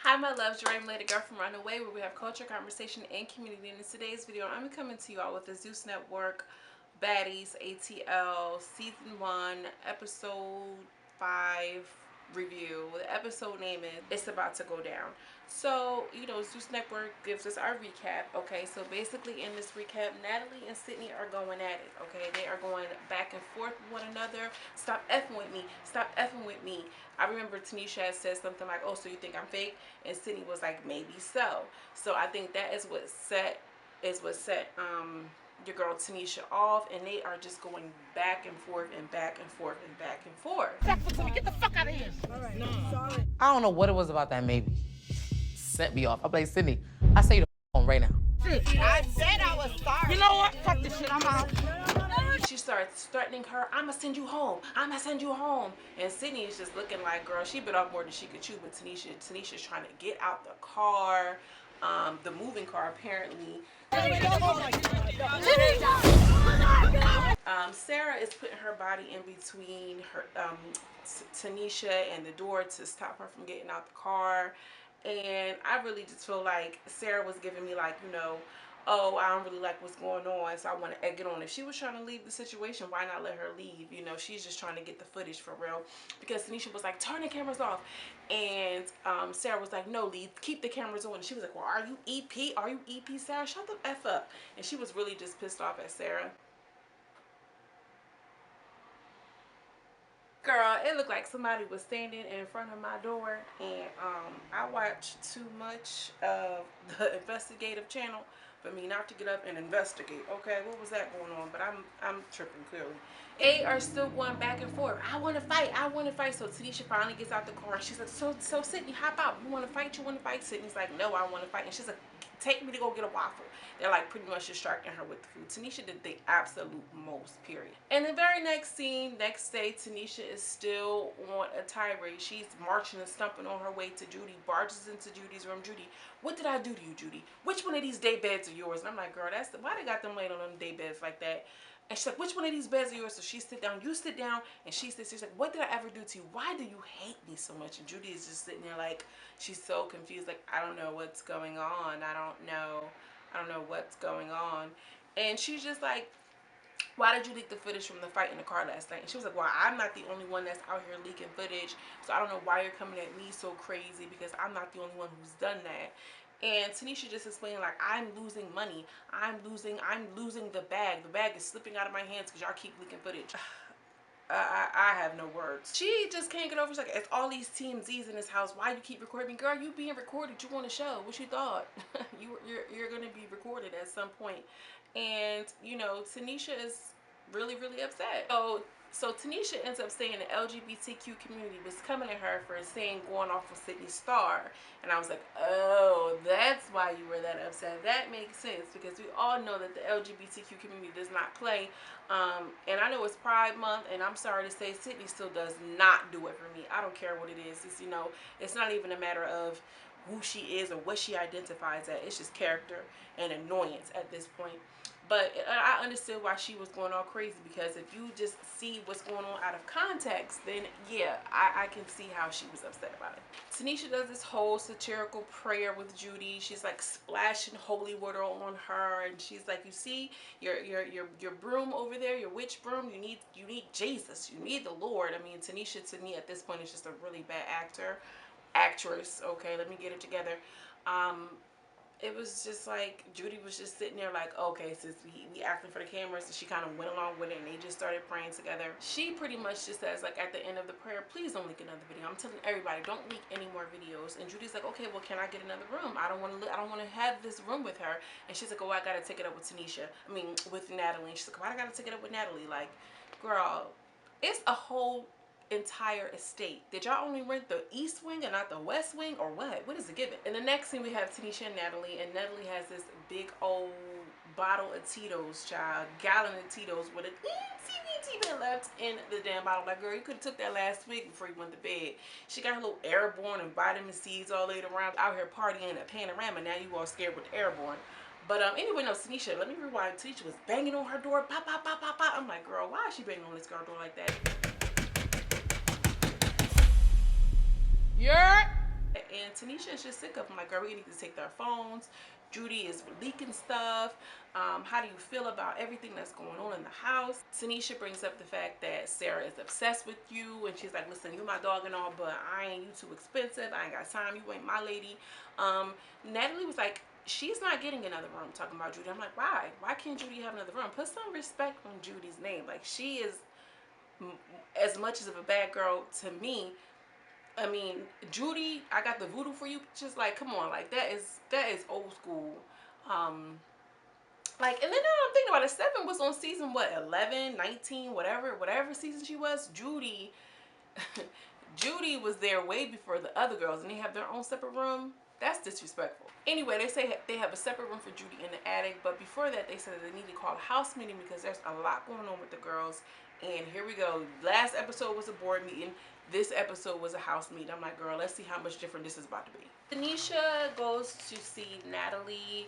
Hi my loves, Jermaine Lady Girl from Runaway, where we have culture, conversation, and community. In today's video, I'm coming to you all with the Zeus Network Baddies ATL Season 1, Episode 5 review. The episode name is It's About to Go Down. So, Zeus Network gives us our recap, okay? So basically in this recap, Natalie and Sidney are going at it, okay? They are going back and forth with one another. Stop effing with me. Stop effing with me. I remember Tanisha had said something like, oh, so you think I'm fake? And Sidney was like, maybe so. So I think that is what set your girl Tanisha off, and they are just going back and forth and back and forth and back and forth. Get the fuck out of here. All right, sorry. I don't know what it was about that maybe. Set me off. I'm like, Sidney, I say you the phone right now. I said I was sorry. You know what? Fuck this shit, I'm out. She starts threatening her, I'ma send you home. I'ma send you home. And Sidney is just looking like, girl, she bit off more than she could chew. But Tanisha's trying to get out the car, the moving car apparently. Sarah is putting her body in between her Tanisha and the door to stop her from getting out the car. And I really just feel like Sarah was giving me like, oh, I don't really like what's going on, so I want to egg it on. If she was trying to leave the situation, why not let her leave? She's just trying to get the footage for real. Because Tanisha was like, turn the cameras off. And Sarah was like, no, Lee, keep the cameras on. And she was like, well, are you EP? Are you EP, Sarah? Shut the F up. And she was really just pissed off at Sarah. Girl, it looked like somebody was standing in front of my door, and I watched too much of the investigative channel for me not to get up and investigate. Okay, what was that going on? But I'm tripping clearly. They are still going back and forth. I want to fight. I want to fight. So Tanisha finally gets out the car. She's like, so Sidney, hop out. You want to fight? You want to fight? Sidney's like, no, I want to fight. And she's like, take me to go get a waffle. They're like pretty much distracting her with the food. Tanisha did the absolute most, period. And the very next scene, next day, Tanisha is still on a tirade. She's marching and stumping on her way to Judi, barges into Judi's room. Judi, what did I do to you, Judi? Which one of these day beds are yours? And I'm like, girl, why they got them laying on them day beds like that? And she's like, which one of these beds are yours? So she sit down, you sit down, and she sits. She's like, what did I ever do to you? Why do you hate me so much? And Judi is just sitting there like, she's so confused, like, I don't know what's going on. I don't know what's going on. And she's just like, why did you leak the footage from the fight in the car last night? And she was like, well, I'm not the only one that's out here leaking footage, so I don't know why you're coming at me so crazy, because I'm not the only one who's done that. And Tanisha just explained, like, I'm losing money. I'm losing the bag. The bag is slipping out of my hands because y'all keep leaking footage. I have no words. She just can't get over. She's like, it's all these TMZs in this house. Why do you keep recording me? Girl, you being recorded. You want to show. What you thought? you're going to be recorded at some point. And, Tanisha is really, really upset. So Tanisha ends up saying the LGBTQ community was coming at her for going off with Sidney Starr. And I was like, oh, that's why you were that upset. That makes sense, because we all know that the LGBTQ community does not play. And I know it's Pride Month, and I'm sorry to say Sidney still does not do it for me. I don't care what it is. It's, it's not even a matter of who she is or what she identifies as. It's just character and annoyance at this point. But I understood why she was going all crazy, because if you just see what's going on out of context, then yeah, I can see how she was upset about it. Tanisha does this whole satirical prayer with Judi. She's like splashing holy water on her, and she's like, you see your broom over there, your witch broom, you need Jesus, you need the Lord. I mean, Tanisha to me at this point is just a really bad actress. Okay, let me get it together. It was just like Judi was just sitting there like, okay, since we acting for the cameras, and she kind of went along with it, and they just started praying together. She pretty much just says, like, at the end of the prayer, please don't leak another video. I'm telling everybody, don't leak any more videos. And Judi's like, okay, well, can I get another room? I don't want to have this room with her. And she's like, oh, I gotta take it up with with Natalie. And she's like, why I gotta take it up with Natalie? Like, girl, it's a whole entire estate. Did y'all only rent the east wing and not the west wing, or what is it giving? And the next scene, we have Tanisha and Natalie has this big old bottle of Tito's, child, gallon of Tito's with a teeny bit left in the damn bottle. Like, girl, you could have took that last week before you went to bed. She got her little Airborne and vitamin C's all laid around, out here partying at Panorama. Now you all scared with the Airborne. But anyway, no, Tanisha, let me rewind. Tanisha was banging on her door, pop, pop, pop, pop, pop. I'm like, girl, why is she banging on this girl door like that? And Tanisha is just sick of them. Like, girl, we need to take their phones. Judi is leaking stuff. How do you feel about everything that's going on in the house? Tanisha brings up the fact that Sarah is obsessed with you, and she's like, listen, you my dog and all, but I ain't, you too expensive. I ain't got time. You ain't my lady. Natalie was like, she's not getting another room, talking about Judi. I'm like, why? Why can't Judi have another room? Put some respect on Judi's name. Like, she is as much as of a bad girl to me. I mean, Judi, I got the voodoo for you. Just like, come on, like that is old school. Like, and then now I'm thinking about it. Seven was on season what, 11, 19, whatever season she was. Judi, Judi was there way before the other girls, and they have their own separate room. That's disrespectful. Anyway, they say they have a separate room for Judi in the attic, but before that, they said that they need to call a house meeting because there's a lot going on with the girls. And here we go. Last episode was a board meeting. This episode was a house meeting. I'm like, girl, let's see how much different this is about to be. Tanisha goes to see Natalie.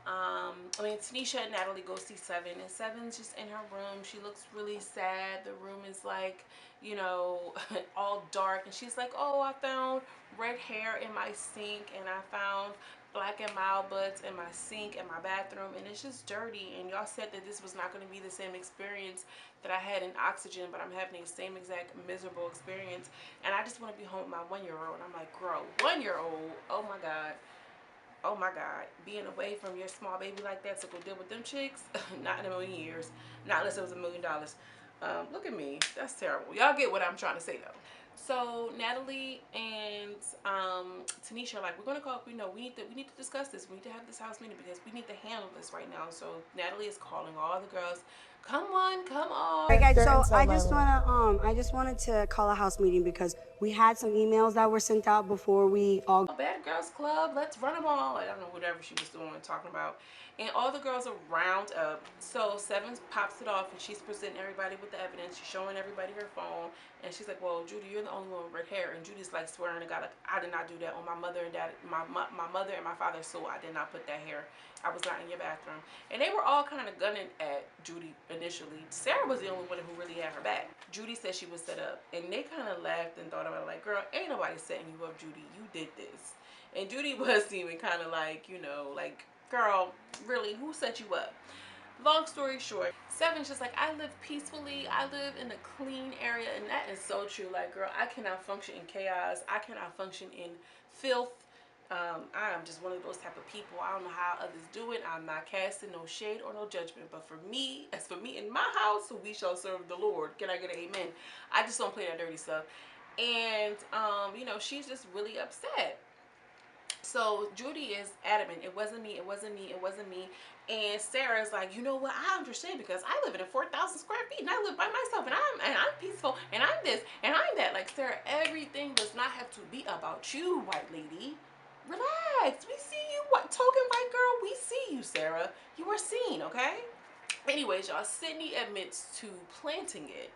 Tanisha and Natalie go see Seven, and Seven's just in her room. She looks really sad. The room is like, you know, all dark, and she's like, oh, I found red hair in my sink, and I found black and mild buds in my sink in my bathroom, and it's just dirty. And y'all said that this was not going to be the same experience that I had in Oxygen, but I'm having the same exact miserable experience, and I just want to be home with my 1-year-old. I'm like, girl, 1-year-old, oh my god. Oh my god, being away from your small baby like that to go deal with them chicks, not in a million years, not unless it was $1 million. Look at me, that's terrible. Y'all get what I'm trying to say though. So Natalie and Tanisha are like, we're gonna call, we need to discuss this. We need to have this house meeting because we need to handle this right now. So Natalie is calling all the girls, come on. Hey guys, so I just wanted to call a house meeting because we had some emails that were sent out before we all Bad Girls Club, let's run them all. I don't know, whatever she was doing, talking about. And all the girls are round up. So Seven pops it off and she's presenting everybody with the evidence. She's showing everybody her phone. And she's like, well, Judi, you're the only one with red hair. And Judi's like swearing to God, like, I did not do that on my mother and dad, my mother and my father's soul. I did not put that hair. I was not in your bathroom. And they were all kind of gunning at Judi initially. Sarah was the only one who really had her back. Judi said she was set up. And they kind of laughed and thought about it like, girl, ain't nobody setting you up, Judi. You did this. And Judi was even kind of like, you know, like, girl, really, who set you up? Long story short, Seven's just like, I live peacefully. I live in a clean area. And that is so true. Like, girl, I cannot function in chaos. I cannot function in filth. I am just one of those type of people. I don't know how others do it. I'm not casting no shade or no judgment. But for me, as for me in my house, we shall serve the Lord. Can I get an amen? I just don't play that dirty stuff. And, you know, she's just really upset. So Judi is adamant, it wasn't me. And Sarah's like, you know what, I understand because I live in a 4,000 square feet and I live by myself and I'm peaceful and I'm this and I'm that. Like, Sarah, everything does not have to be about you, white lady. Relax. We see you, what token white girl. We see you, Sarah. You are seen, okay? Anyways, y'all, Sidney admits to planting it.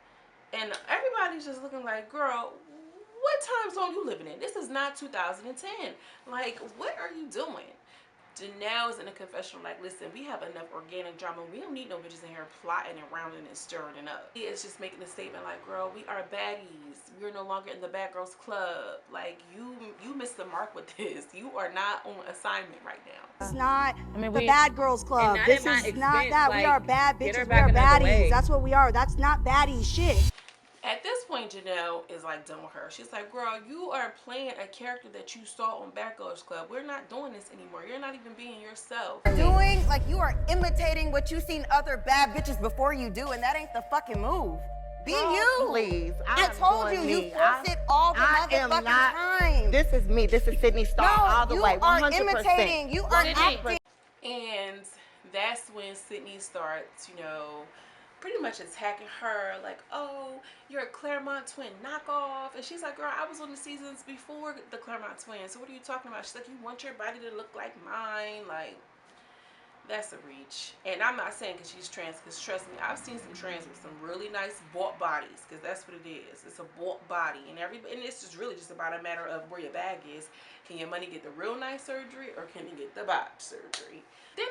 And everybody's just looking like, girl, what time zone you living in? This is not 2010. Like, what are you doing? Janelle is in a confessional like, listen, we have enough organic drama. We don't need no bitches in here plotting and rounding and stirring it up. He is just making a statement like, girl, we are baddies. We're no longer in the Bad Girls Club. Like, you missed the mark with this. You are not on assignment right now. It's not the Bad Girls Club. This is not that. We are bad bitches. We are baddies. That's what we are. That's not baddie shit. At this point, Janelle is like done with her. She's like, girl, you are playing a character that you saw on Bad Girls Club. We're not doing this anymore. You're not even being yourself. You are imitating what you've seen other bad bitches before you do, and that ain't the fucking move. Be you. Please. I told you, you force it all the motherfucking time. This is me. This is Sidney Starr all the way. 100%. You are imitating. You are acting. And that's when Sidney starts, you know, pretty much attacking her, like, oh, you're a Claremont twin knockoff. And she's like, girl, I was on the seasons before the Claremont twins, so what are you talking about? She's like, you want your body to look like mine? Like, that's a reach. And I'm not saying because she's trans, because trust me, I've seen some trans with some really nice bought bodies, because that's what it is. It's a bought body. And it's just really just about a matter of where your bag is. Can your money get the real nice surgery, or can you get the botch surgery? Then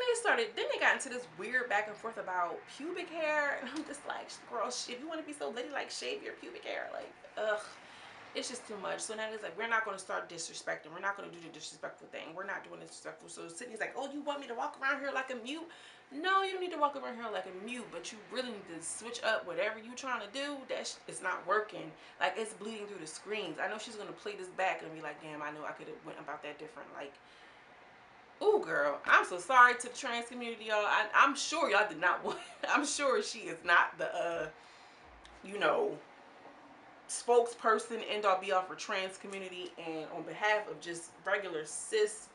they got into this weird back and forth about pubic hair. And I'm just like, girl, if you want to be so lady, like, shave your pubic hair. Like, ugh. it's just too much. So now it's like, we're not going to start disrespecting. We're not going to do the disrespectful thing. We're not doing disrespectful. So Sydney's like, oh, you want me to walk around here like a mute? No, you don't need to walk around here like a mute, but you really need to switch up whatever you're trying to do. It's not working. Like, it's bleeding through the screens. I know she's going to play this back and be like, damn, I know I could have went about that different. Like, ooh, girl, I'm so sorry to the trans community, y'all. I'm sure y'all did not want, I'm sure she is not the, you know, spokesperson, end all be all for trans community, and on behalf of just regular cis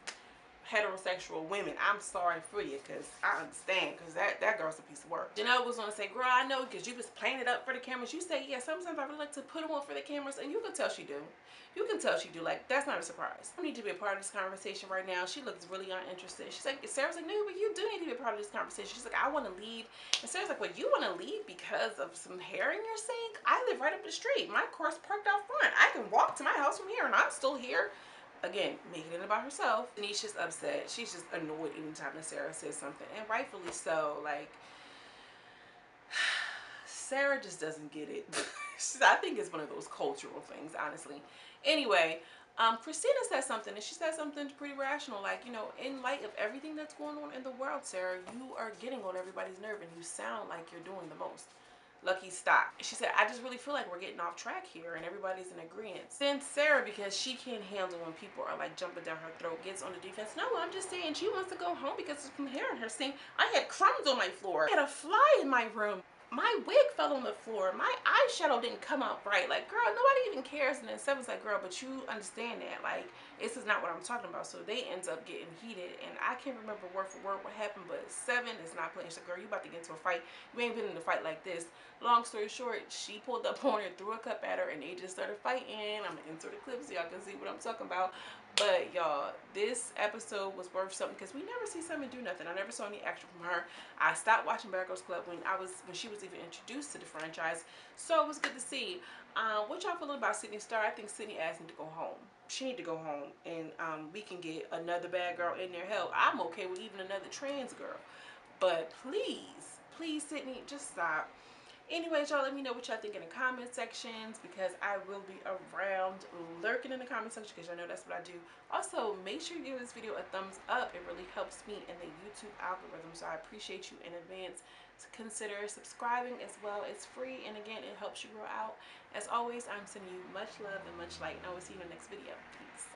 heterosexual women, I'm sorry for you, because I understand, because that girl's a piece of work. Janelle was gonna say, girl, I know, because you was playing it up for the cameras. You say, yeah, sometimes I really like to put them on for the cameras, and you can tell she do. You can tell she do. Like, that's not a surprise. I need to be a part of this conversation right now. She looks really uninterested. She's like, Sarah's like, no, but you do need to be a part of this conversation. She's like, I want to leave. And Sarah's like, well, you want to leave because of some hair in your sink? I live right up the street. My car's parked out front. I can walk to my house from here, and I'm still here. Again, making it about herself. Tanisha's upset. She's just annoyed anytime that Sarah says something, and rightfully so. Like, Sarah just doesn't get it. I think it's one of those cultural things, honestly. Anyway, Christina said something, and she said something pretty rational. Like, you know, in light of everything that's going on in the world, Sarah, you are getting on everybody's nerve, and you sound like you're doing the most. Lucky, stop. She said, I just really feel like we're getting off track here and everybody's in agreement. Then Sarah, because she can't handle when people are like jumping down her throat, gets on the defense. No, I'm just saying she wants to go home because there's some hair in her sink. I had crumbs on my floor. I had a fly in my room. My wig fell on the floor. My eyeshadow didn't come out right. Like, girl, nobody even cares. And then Seven's like, girl, but you understand that. Like, this is not what I'm talking about. So they ends up getting heated. And I can't remember word for word what happened, but Seven is not playing. She's like, girl, you about to get into a fight. You ain't been in a fight like this. Long story short, she pulled up on her, threw a cup at her, and they just started fighting. I'm going to insert a clip so y'all can see what I'm talking about. But y'all, this episode was worth something because we never see Seven do nothing. I never saw any action from her. I stopped watching Bad Girls Club when she was even introduced to the franchise, so it was good to see. What y'all feeling about Sidney Starr? I think Sidney asked him to go home. She need to go home, and we can get another bad girl in there. Hell, I'm okay with even another trans girl, but please, please, Sidney, just stop. Anyways, y'all, let me know what y'all think in the comment sections, because I will be around lurking in the comment section, because y'all know that's what I do. Also, make sure you give this video a thumbs up. It really helps me in the YouTube algorithm, so I appreciate you in advance. To consider subscribing as well. It's free, and again, it helps you grow out. As always, I'm sending you much love and much light, and I will see you in the next video. Peace.